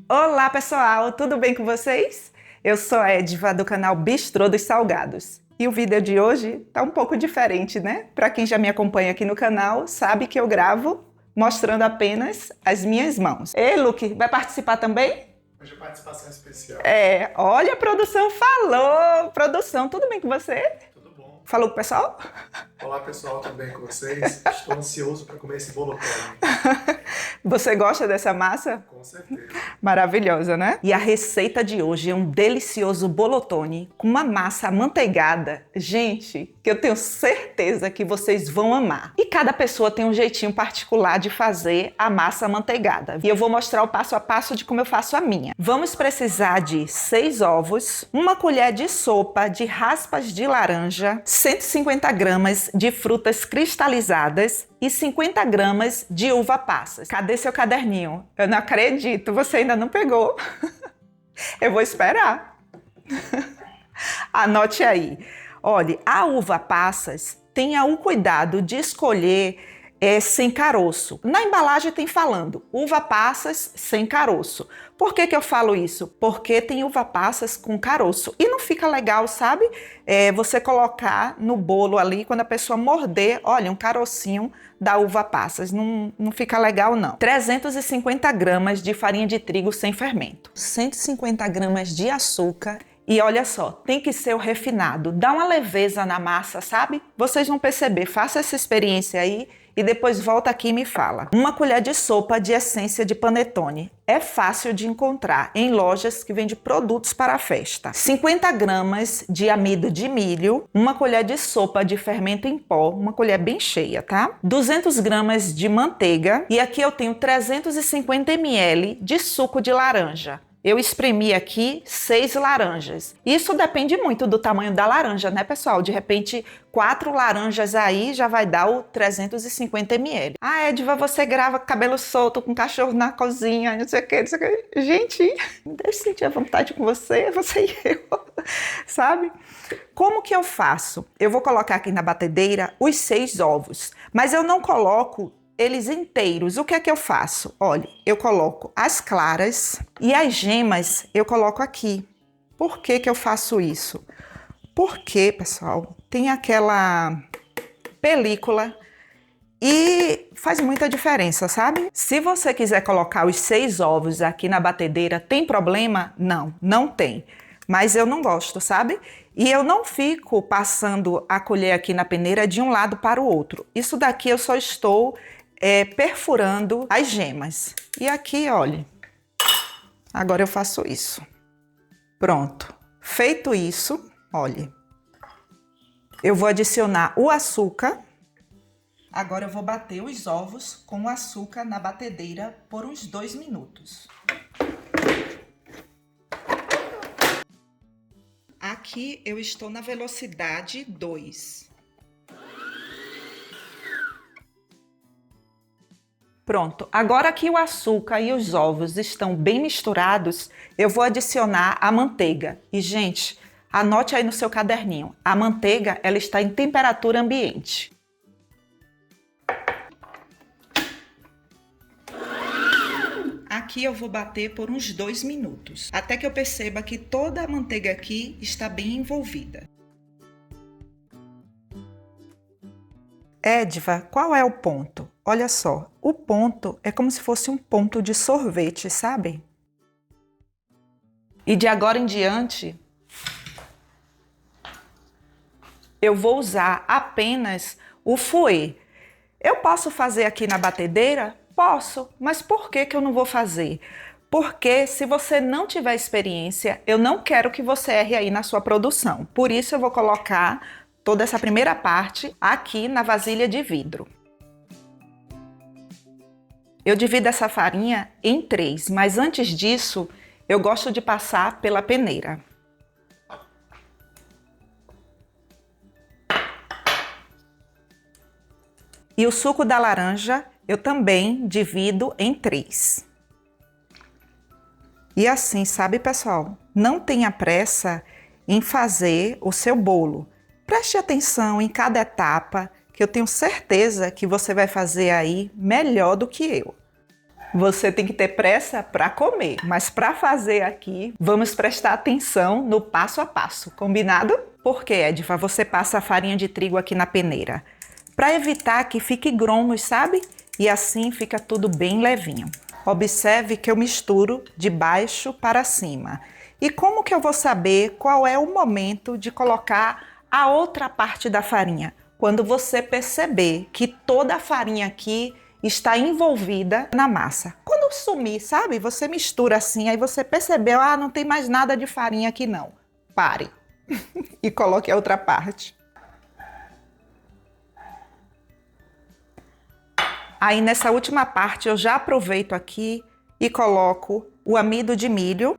Olá pessoal, tudo bem com vocês? Eu sou a Edva do canal Bistrô dos Salgados. E o vídeo de hoje tá um pouco diferente, né? Para quem já me acompanha aqui no canal, sabe que eu gravo mostrando apenas as minhas mãos. Ei, Luke, vai participar também? Hoje é participação especial. Olha, a produção falou! Produção, tudo bem com você? Tudo bom. Falou com o pessoal? Olá pessoal, tudo bem com vocês? Estou ansioso para comer esse bolotone. Você gosta dessa massa? Com certeza. Maravilhosa, né? E a receita de hoje é um delicioso bolotone com uma massa amanteigada. Gente, que eu tenho certeza que vocês vão amar. E cada pessoa tem um jeitinho particular de fazer a massa amanteigada. E eu vou mostrar o passo a passo de como eu faço a minha. Vamos precisar de 6 ovos, 1 colher de sopa de raspas de laranja, 150 gramas de frutas cristalizadas e 50 gramas de uva passas. Cadê seu caderninho? Eu não acredito, você ainda não pegou. Eu vou esperar. Anote aí. Olha, a uva passas, tenha o cuidado de escolher sem caroço. Na embalagem tem falando uva passas sem caroço. Por que eu falo isso? Porque tem uva passas com caroço e não fica legal, sabe? Você colocar no bolo ali, quando a pessoa morder, olha, um carocinho da uva passas. Não fica legal, não. 350 gramas de farinha de trigo sem fermento. 150 gramas de açúcar. E olha só, tem que ser o refinado. Dá uma leveza na massa, sabe? Vocês vão perceber. Faça essa experiência aí e depois volta aqui e me fala. 1 colher de sopa de essência de panetone. É fácil de encontrar em lojas que vendem produtos para a festa. 50 gramas de amido de milho. 1 colher de sopa de fermento em pó. Uma colher bem cheia, tá? 200 gramas de manteiga. E aqui eu tenho 350 ml de suco de laranja. Eu espremi aqui 6 laranjas. Isso depende muito do tamanho da laranja, né, pessoal? De repente, 4 laranjas aí já vai dar o 350 ml. Ah, Edva, você grava cabelo solto com cachorro na cozinha, não sei o que, não sei o que. Gente, deixa eu sentir a vontade com você e eu, sabe? Como que eu faço? Eu vou colocar aqui na batedeira os 6 ovos, mas eu não coloco eles inteiros. O que é que eu faço? Olha, eu coloco as claras e as gemas eu coloco aqui. Por que que eu faço isso? Porque, pessoal, tem aquela película e faz muita diferença, sabe? Se você quiser colocar os 6 ovos aqui na batedeira, tem problema? Não, não tem. Mas eu não gosto, sabe? E eu não fico passando a colher aqui na peneira de um lado para o outro. Isso daqui eu só estou perfurando as gemas. E aqui, olha, agora eu faço isso. Pronto. Feito isso, olha, eu vou adicionar o açúcar. Agora eu vou bater os ovos com o açúcar na batedeira por uns 2 minutos. Aqui eu estou na velocidade 2. Pronto, agora que o açúcar e os ovos estão bem misturados, eu vou adicionar a manteiga. E, gente, anote aí no seu caderninho, a manteiga ela está em temperatura ambiente. Aqui eu vou bater por uns 2 minutos, até que eu perceba que toda a manteiga aqui está bem envolvida. Edva, qual é o ponto? Olha só, o ponto é como se fosse um ponto de sorvete, sabe? E de agora em diante, eu vou usar apenas o fouet. Eu posso fazer aqui na batedeira? Posso, mas por que eu não vou fazer? Porque se você não tiver experiência, eu não quero que você erre aí na sua produção. Por isso eu vou colocar toda essa primeira parte aqui na vasilha de vidro. Eu divido essa farinha em 3, mas antes disso, eu gosto de passar pela peneira. E o suco da laranja, eu também divido em 3. E assim, sabe, pessoal? Não tenha pressa em fazer o seu bolo. Preste atenção em cada etapa, que eu tenho certeza que você vai fazer aí melhor do que eu. Você tem que ter pressa para comer, mas para fazer aqui, vamos prestar atenção no passo a passo, combinado? Porque, Ediva, você passa a farinha de trigo aqui na peneira, para evitar que fique grumos, sabe? E assim fica tudo bem levinho. Observe que eu misturo de baixo para cima. E como que eu vou saber qual é o momento de colocar a outra parte da farinha? Quando você perceber que toda a farinha aqui está envolvida na massa. Quando sumir, sabe? Você mistura assim, aí você percebeu, não tem mais nada de farinha aqui não. Pare e coloque a outra parte. Aí nessa última parte eu já aproveito aqui e coloco o amido de milho.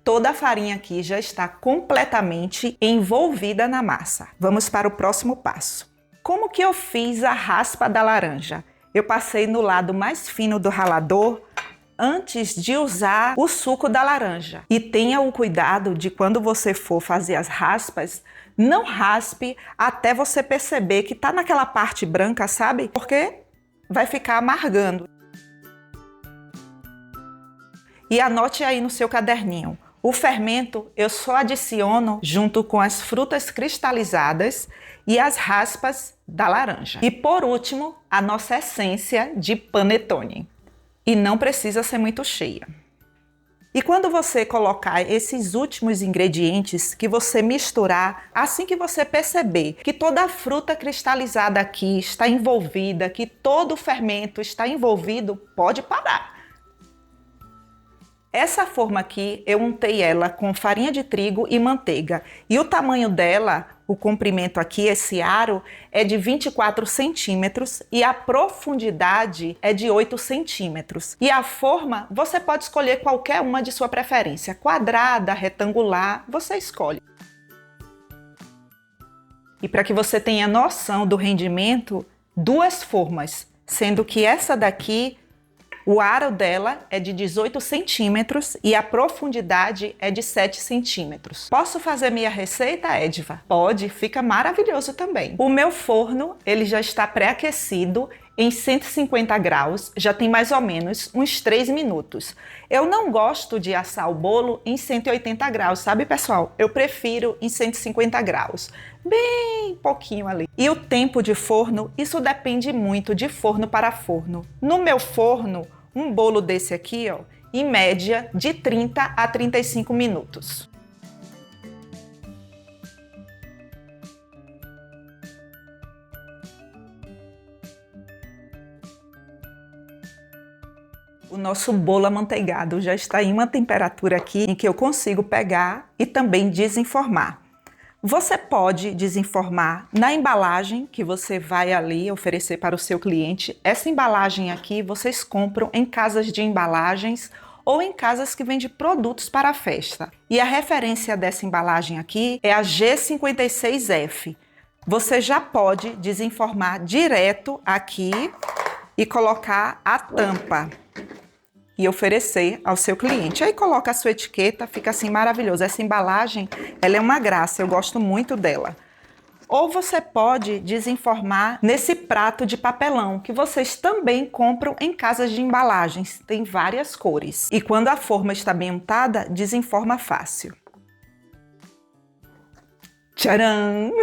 Toda a farinha aqui já está completamente envolvida na massa. Vamos para o próximo passo. Como que eu fiz a raspa da laranja? Eu passei no lado mais fino do ralador antes de usar o suco da laranja. E tenha o cuidado de quando você for fazer as raspas, não raspe até você perceber que tá naquela parte branca, sabe? Porque vai ficar amargando. E anote aí no seu caderninho. O fermento eu só adiciono junto com as frutas cristalizadas e as raspas da laranja. E por último, a nossa essência de panetone. E não precisa ser muito cheia. E quando você colocar esses últimos ingredientes que você misturar, assim que você perceber que toda a fruta cristalizada aqui está envolvida, que todo o fermento está envolvido, pode parar. Essa forma aqui, eu untei ela com farinha de trigo e manteiga. E o tamanho dela, o comprimento aqui, esse aro, é de 24 centímetros e a profundidade é de 8 centímetros. E a forma, você pode escolher qualquer uma de sua preferência. Quadrada, retangular, você escolhe. E para que você tenha noção do rendimento, duas formas, sendo que essa daqui, o aro dela é de 18 centímetros e a profundidade é de 7 centímetros. Posso fazer minha receita, Ediva? Pode, fica maravilhoso também. O meu forno, ele já está pré-aquecido em 150 graus, já tem mais ou menos uns 3 minutos. Eu não gosto de assar o bolo em 180 graus, sabe, pessoal? Eu prefiro em 150 graus, bem pouquinho ali. E o tempo de forno, isso depende muito de forno para forno. No meu forno, um bolo desse aqui, ó, em média de 30 a 35 minutos. O nosso bolo amanteigado já está em uma temperatura aqui em que eu consigo pegar e também desenformar. Você pode desenformar na embalagem que você vai ali oferecer para o seu cliente. Essa embalagem aqui vocês compram em casas de embalagens ou em casas que vendem produtos para a festa. E a referência dessa embalagem aqui é a G56F. Você já pode desenformar direto aqui e colocar a tampa e oferecer ao seu cliente. Aí coloca a sua etiqueta, fica assim maravilhoso. Essa embalagem, ela é uma graça, eu gosto muito dela. Ou você pode desenformar nesse prato de papelão, que vocês também compram em casas de embalagens. Tem várias cores. E quando a forma está bem untada, desenforma fácil. Tcharam!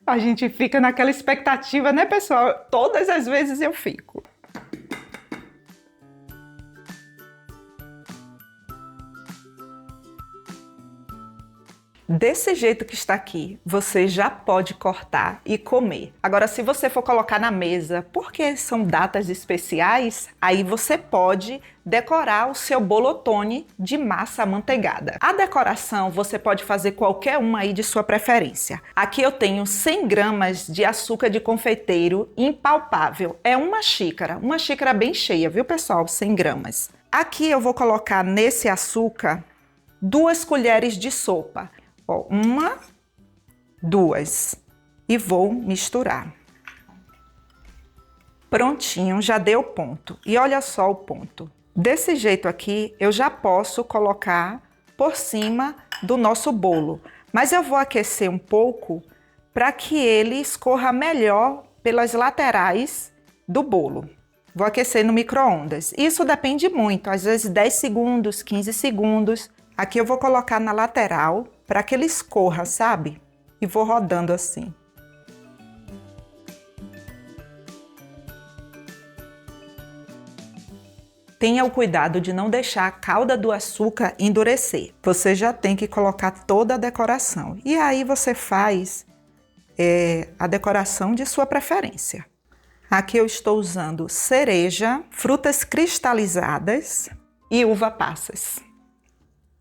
A gente fica naquela expectativa, né, pessoal? Todas as vezes eu fico. Desse jeito que está aqui, você já pode cortar e comer. Agora, se você for colocar na mesa, porque são datas especiais, aí você pode decorar o seu bolotone de massa amanteigada. A decoração você pode fazer qualquer uma aí de sua preferência. Aqui eu tenho 100 gramas de açúcar de confeiteiro impalpável. É uma xícara bem cheia, viu, pessoal? 100 gramas. Aqui eu vou colocar nesse açúcar 2 colheres de sopa. Ó, 1, 2 e vou misturar. Prontinho, já deu ponto. E olha só o ponto. Desse jeito aqui, eu já posso colocar por cima do nosso bolo. Mas eu vou aquecer um pouco para que ele escorra melhor pelas laterais do bolo. Vou aquecer no micro-ondas. Isso depende muito, às vezes 10 segundos, 15 segundos. Aqui eu vou colocar na lateral para que ele escorra, sabe? E vou rodando assim. Tenha o cuidado de não deixar a calda do açúcar endurecer. Você já tem que colocar toda a decoração. E aí você faz a decoração de sua preferência. Aqui eu estou usando cereja, frutas cristalizadas e uva passas.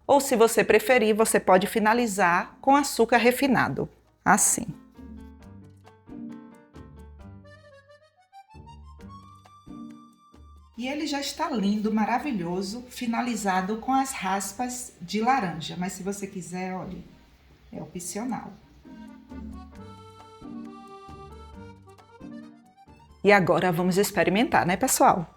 Ou se você preferir, você pode finalizar com açúcar refinado, assim. E ele já está lindo, maravilhoso, finalizado com as raspas de laranja. Mas se você quiser, olha, é opcional. E agora vamos experimentar, né, pessoal?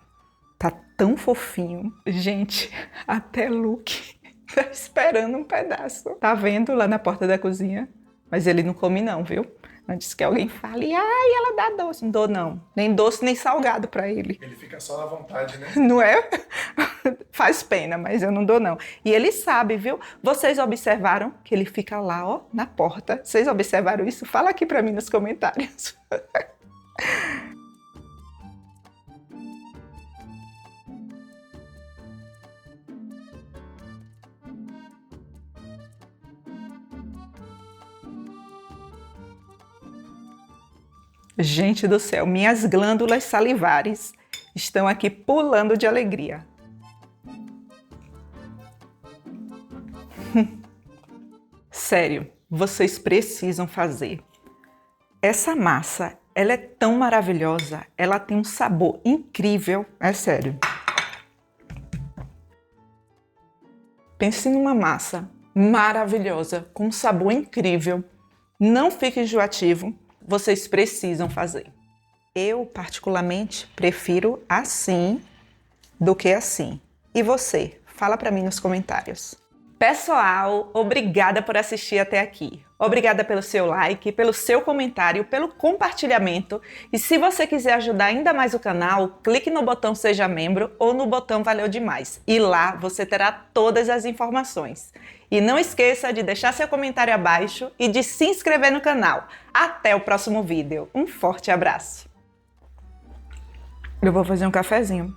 Tá tão fofinho. Gente, até Luke tá esperando um pedaço. Tá vendo lá na porta da cozinha? Mas ele não come não, viu? Antes que alguém fale, ai, ela dá doce. Não dou não. Nem doce, nem salgado pra ele. Ele fica só na vontade, né? Não é? Faz pena, mas eu não dou não. E ele sabe, viu? Vocês observaram que ele fica lá, ó, na porta. Vocês observaram isso? Fala aqui pra mim nos comentários. Gente do céu, minhas glândulas salivares estão aqui pulando de alegria. Sério, vocês precisam fazer. Essa massa, ela é tão maravilhosa, ela tem um sabor incrível, é sério. Pense numa massa maravilhosa, com um sabor incrível, não fica enjoativo. Vocês precisam fazer. Eu, particularmente, prefiro assim do que assim. E você? Fala pra mim nos comentários. Pessoal, obrigada por assistir até aqui. Obrigada pelo seu like, pelo seu comentário, pelo compartilhamento. E se você quiser ajudar ainda mais o canal, clique no botão Seja Membro ou no botão Valeu Demais. E lá você terá todas as informações. E não esqueça de deixar seu comentário abaixo e de se inscrever no canal. Até o próximo vídeo. Um forte abraço. Eu vou fazer um cafezinho.